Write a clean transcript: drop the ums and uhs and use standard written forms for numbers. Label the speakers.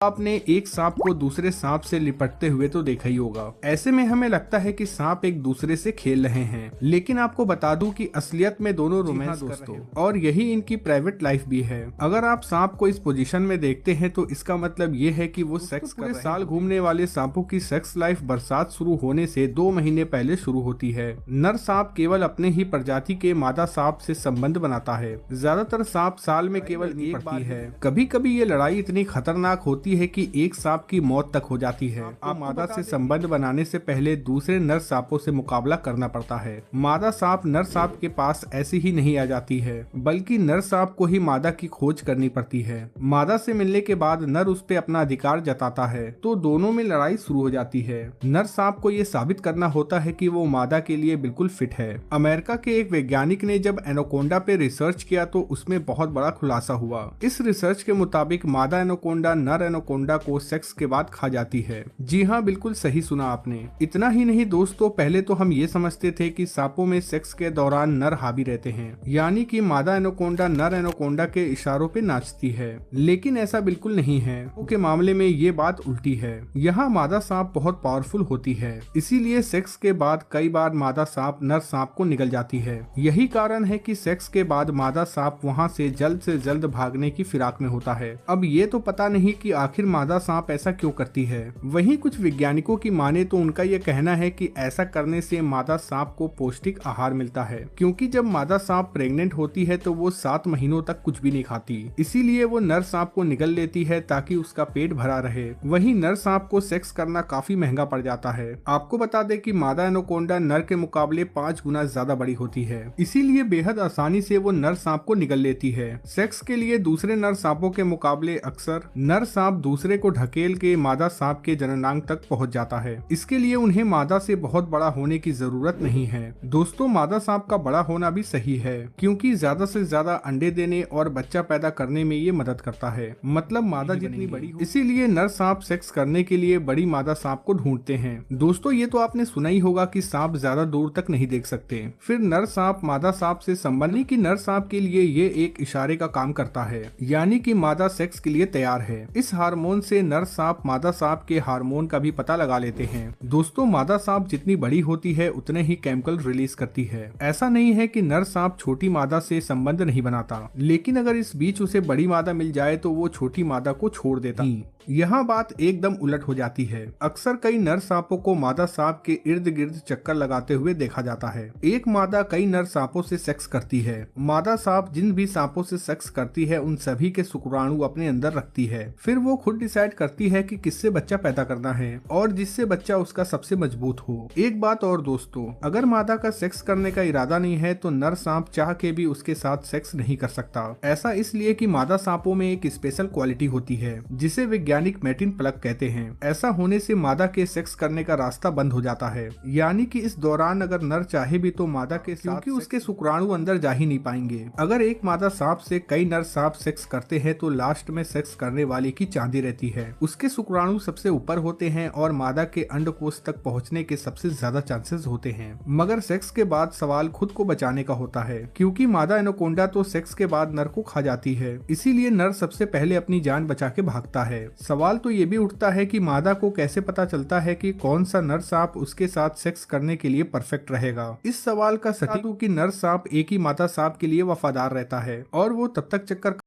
Speaker 1: आपने एक सांप को दूसरे सांप से लिपटते हुए तो देखा ही होगा। ऐसे में हमें लगता है कि सांप एक दूसरे से खेल रहे हैं, लेकिन आपको बता दूं कि असलियत में दोनों रोमांस कर रहे हैं और यही इनकी प्राइवेट लाइफ भी है। अगर आप सांप को इस पोजीशन में देखते हैं तो इसका मतलब ये है कि वो सेक्स कर रहे हैं। साल घूमने वाले सांपों की सेक्स लाइफ बरसात शुरू होने से 2 महीने पहले शुरू होती है। नर सांप केवल अपने ही प्रजाति के मादा सांप से संबंध बनाता है। ज्यादातर सांप साल में केवल एक बार है। कभी कभी ये लड़ाई इतनी खतरनाक होती है कि एक सांप की मौत तक हो जाती है। आप मादा से संबंध बनाने से पहले दूसरे नर सांपों से मुकाबला करना पड़ता है। मादा सांप नर सांप के पास ऐसे ही नहीं आ जाती है, बल्कि नर सांप को ही मादा की खोज करनी पड़ती है। मादा से मिलने के बाद नर उस पे अपना अधिकार जताता है तो दोनों में लड़ाई शुरू हो जाती है। नर सांप को ये साबित करना होता है कि वो मादा के लिए बिल्कुल फिट है। अमेरिका के एक वैज्ञानिक ने जब एनाकोंडा पे रिसर्च किया तो उसमें बहुत बड़ा खुलासा हुआ। इस रिसर्च के मुताबिक मादा एनाकोंडा नर एनाकोंडा को सेक्स के बाद खा जाती है। जी हाँ, बिल्कुल सही सुना आपने। इतना ही नहीं दोस्तों, पहले तो हम ये समझते थे कि सांपों में सेक्स के दौरान नर हावी रहते हैं, यानी कि मादा एनाकोंडा नर एनाकोंडा के इशारों पे नाचती है, लेकिन ऐसा बिल्कुल नहीं है। के मामले में ये बात उल्टी है। यहाँ मादा सांप बहुत पावरफुल होती है, इसीलिए सेक्स के बाद कई बार मादा सांप नर सांप को निगल जाती है। यही कारण है कि सेक्स के बाद मादा सांप वहाँ से जल्द भागने की फिराक में होता है। अब ये तो पता नहीं कि आखिर मादा सांप ऐसा क्यों करती है। वहीं कुछ वैज्ञानिकों की माने तो उनका यह कहना है कि ऐसा करने से मादा सांप को पौष्टिक आहार मिलता है, क्योंकि जब मादा सांप प्रेग्नेंट होती है तो वो 7 महीनों तक कुछ भी नहीं खाती, इसीलिए वो नर सांप को निगल लेती है ताकि उसका पेट भरा रहे। वहीं नर सांप को सेक्स करना काफी महंगा पड़ जाता है। आपको बता दें कि मादा एनाकोंडा नर के मुकाबले 5 गुना ज्यादा बड़ी होती है, इसीलिए बेहद आसानी से वो नर सांप को निगल लेती है। सेक्स के लिए दूसरे नर सांपों के मुकाबले अक्सर नर सांप दूसरे को ढकेल के मादा सांप के जननांग तक पहुंच जाता है। इसके लिए उन्हें मादा से बहुत बड़ा होने की जरूरत नहीं है। दोस्तों, मादा सांप का बड़ा होना भी सही है, क्योंकि ज्यादा से ज्यादा अंडे देने और बच्चा पैदा करने में ये मदद करता है। मतलब मादा जितनी बड़ी हो, इसीलिए नर सांप सेक्स करने के लिए बड़ी मादा सांप को ढूंढते हैं। दोस्तों, ये तो आपने सुना ही होगा कि सांप ज्यादा दूर तक नहीं देख सकते। फिर नर सांप मादा सांप से संबंधित की नर सांप के लिए ये एक इशारे का काम करता है, यानी कि मादा सेक्स के लिए तैयार है। इस हार्मोन से नर सांप मादा सांप के हार्मोन का भी पता लगा लेते हैं। दोस्तों, मादा सांप जितनी बड़ी होती है उतने ही केमिकल रिलीज करती है। ऐसा नहीं है कि नर सांप छोटी मादा से संबंध नहीं बनाता, लेकिन अगर इस बीच उसे बड़ी मादा मिल जाए तो वो छोटी मादा को छोड़ देता। यहाँ बात एकदम उलट हो जाती है। अक्सर कई नर सांपों को मादा सांप के इर्द गिर्द चक्कर लगाते हुए देखा जाता है। एक मादा कई नर सांपों से सेक्स करती है। मादा सांप जिन भी सांपों से सेक्स करती है उन सभी के शुक्राणु अपने अंदर रखती है। फिर वो खुद डिसाइड करती है कि किससे बच्चा पैदा करना है और जिससे बच्चा उसका सबसे मजबूत हो। एक बात और दोस्तों, अगर मादा का सेक्स करने का इरादा नहीं है तो नर सांप चाह के भी उसके साथ सेक्स नहीं कर सकता। ऐसा इसलिए कि मादा सांपों में एक स्पेशल क्वालिटी होती है जिसे वैज्ञानिक मैटिन प्लग कहते हैं। ऐसा होने से मादा के सेक्स करने का रास्ता बंद हो जाता है, यानी कि इस दौरान अगर नर चाहे भी तो मादा के साथ, क्योंकि उसके शुक्राणु अंदर जा ही नहीं पाएंगे। अगर एक मादा सांप से कई नर सांप सेक्स करते हैं तो लास्ट में सेक्स करने वाले की चांदी रहती है। उसके शुक्राणु सबसे ऊपर होते हैं और मादा के अंडकोश तक पहुंचने के सबसे ज्यादा चांसेस होते हैं। मगर सेक्स के बाद सवाल खुद को बचाने का होता है, क्योंकि मादा एनाकोंडा तो सेक्स के बाद नर को खा जाती है, इसीलिए नर सबसे पहले अपनी जान बचा के भागता है। सवाल तो ये भी उठता है कि मादा को कैसे पता चलता है कि कौन सा नर सांप उसके साथ सेक्स करने के लिए परफेक्ट रहेगा। इस सवाल का सटीक कि नर सांप एक ही मादा सांप के लिए वफादार रहता है और वो तब तक चक्कर